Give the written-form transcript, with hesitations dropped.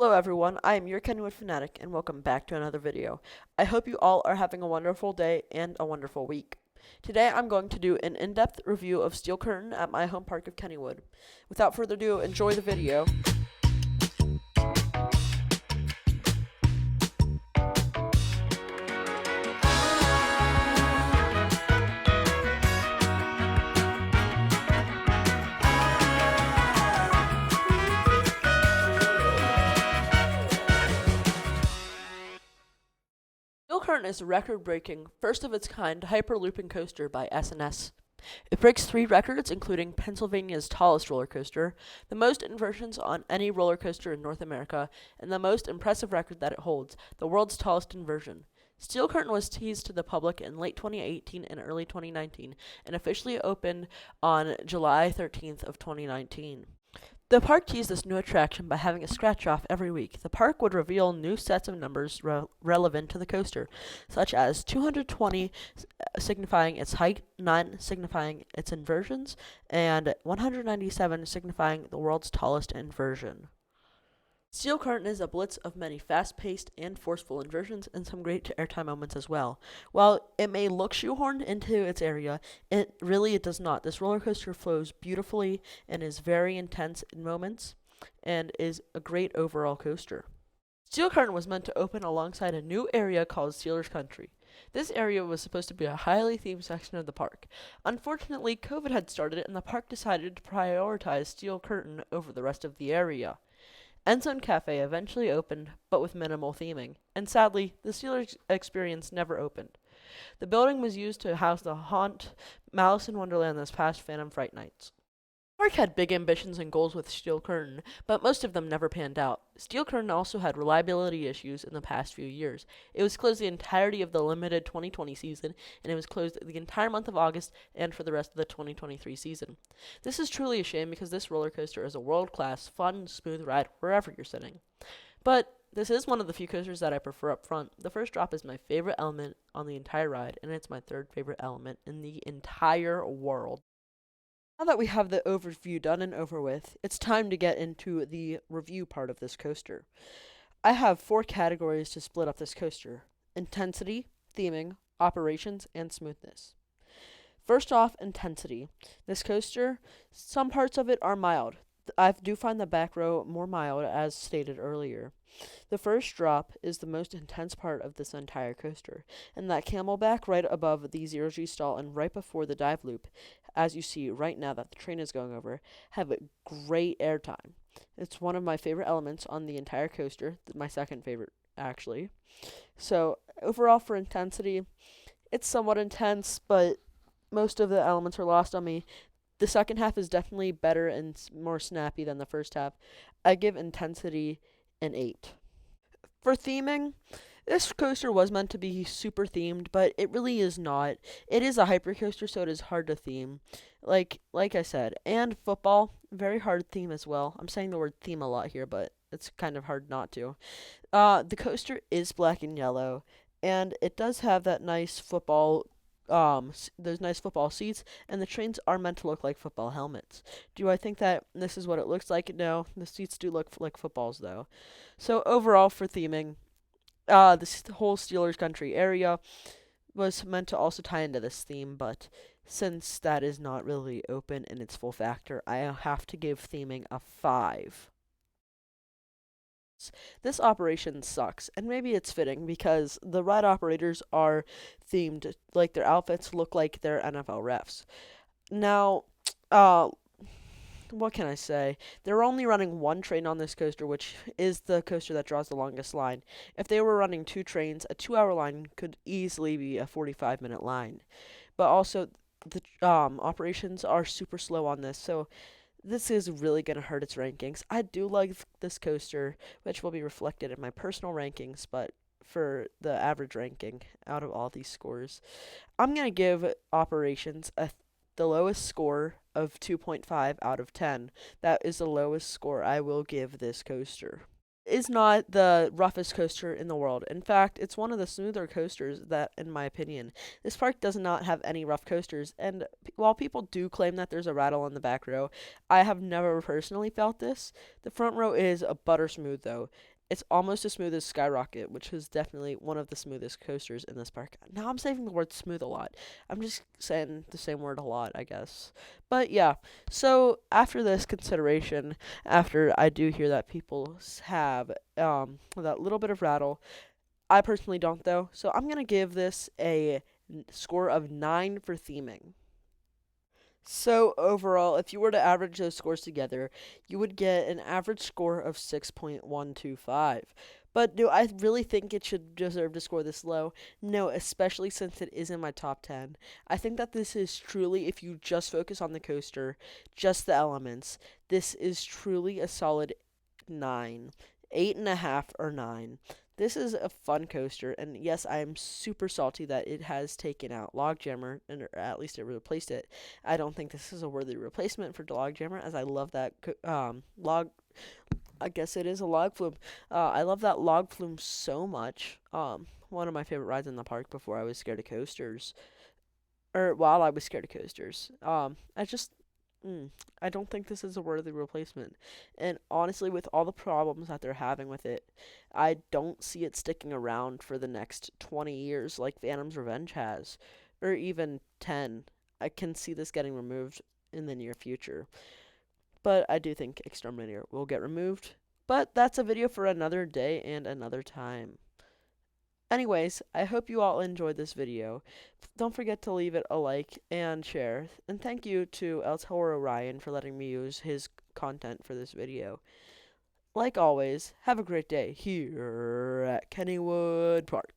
Hello everyone, I am your Kenwood Fanatic and welcome back to another video. I hope you all are having a wonderful day and a wonderful week. Today I'm going to do an in-depth review of Steel Curtain at my home park of Kennywood. Without further ado, enjoy the video. Steel Curtain is a record-breaking, first-of-its-kind hyperlooping coaster by S&S. It breaks 3 records, including Pennsylvania's tallest roller coaster, the most inversions on any roller coaster in North America, and the most impressive record that it holds, the world's tallest inversion. Steel Curtain was teased to the public in late 2018 and early 2019, and officially opened on July 13th of 2019. The park teased this new attraction by having a scratch-off every week. The park would reveal new sets of numbers relevant to the coaster, such as 220 signifying its height, 9 signifying its inversions, and 197 signifying the world's tallest inversion. Steel Curtain is a blitz of many fast-paced and forceful inversions and some great airtime moments as well. While it may look shoehorned into its area, it does not. This roller coaster flows beautifully and is very intense in moments and is a great overall coaster. Steel Curtain was meant to open alongside a new area called Steelers Country. This area was supposed to be a highly themed section of the park. Unfortunately, COVID had started and the park decided to prioritize Steel Curtain over the rest of the area. Ensign Cafe eventually opened, but with minimal theming, and sadly, the Steelers experience never opened. The building was used to house the haunt Malice in Wonderland this past Phantom Fright Nights. The park had big ambitions and goals with Steel Curtain, but most of them never panned out. Steel Curtain also had reliability issues in the past few years. It was closed the entirety of the limited 2020 season, and it was closed the entire month of August and for the rest of the 2023 season. This is truly a shame because this roller coaster is a world-class, fun, smooth ride wherever you're sitting. But this is one of the few coasters that I prefer up front. The first drop is my favorite element on the entire ride, and it's my third favorite element in the entire world. Now that we have the overview done and over with, it's time to get into the review part of this coaster. I have 4 categories to split up this coaster: intensity, theming, operations, and smoothness. First off, intensity. This coaster, some parts of it are mild. I do find the back row more mild, as stated earlier. The first drop is the most intense part of this entire coaster, and that camelback right above the zero-G stall and right before the dive loop, as you see right now that the train is going over, have a great airtime. It's one of my favorite elements on the entire coaster, my second favorite, actually. So, overall for intensity, it's somewhat intense, but most of the elements are lost on me. The second half is definitely better and more snappy than the first half. I give intensity an 8. For theming, this coaster was meant to be super themed, but it really is not. It is a hyper coaster, so it is hard to theme. Like I said, and football, very hard theme as well. I'm saying the word theme a lot here, but it's kind of hard not to. The coaster is black and yellow, and it does have that nice football those nice football seats, and the trains are meant to look like football helmets. Do I think that this is what it looks like? No, the seats do look like footballs, though. So overall, for theming, this whole Steelers Country area was meant to also tie into this theme, but since that is not really open in its full factor, I have to give theming a 5. This operation sucks, and maybe it's fitting because the ride operators are themed, like their outfits look like they're NFL refs. Now, uh, what can I say? They're only running 1 train on this coaster, which is the coaster that draws the longest line. If they were running 2 trains, a 2-hour line could easily be a 45-minute line. But also, the operations are super slow on this, so this is really going to hurt its rankings. I do like this coaster, which will be reflected in my personal rankings, but for the average ranking out of all these scores, I'm going to give Operations the lowest score of 2.5 out of 10. That is the lowest score I will give this coaster. is not the roughest coaster in the world. In fact, it's one of the smoother coasters that, in my opinion, this park does not have any rough coasters. And while people do claim that there's a rattle in the back row, I have never personally felt this. The front row is a butter smooth though. It's almost as smooth as Skyrocket, which is definitely one of the smoothest coasters in this park. Now I'm saying the word smooth a lot. I'm just saying the same word a lot, I guess. But yeah, so after this consideration, after I do hear that people have that little bit of rattle. I personally don't though, so I'm gonna give this a score of 9 for theming. So overall, if you were to average those scores together, you would get an average score of 6.125. But do I really think it should deserve to score this low? No, especially since it is in my top 10. I think that this is truly, if you just focus on the coaster, just the elements, this is truly a solid 9, 8.5 or 9. This is a fun coaster, and yes, I am super salty that it has taken out Logjammer, and or at least it replaced it. I don't think this is a worthy replacement for Logjammer, as I love that log. I guess it is a log flume. I love that log flume so much. One of my favorite rides in the park before I was scared of coasters, or while I was scared of coasters. I just I don't think this is a worthy replacement. And honestly, with all the problems that they're having with it, I don't see it sticking around for the next 20 years like Phantom's Revenge has, or even 10. I can see this getting removed in the near future. But I do think Exterminator will get removed. But that's a video for another day and another time. Anyways, I hope you all enjoyed this video. Don't forget to leave it a like and share. And thank you to El Toro Ryan for letting me use his content for this video. Like always, have a great day here at Kennywood Park.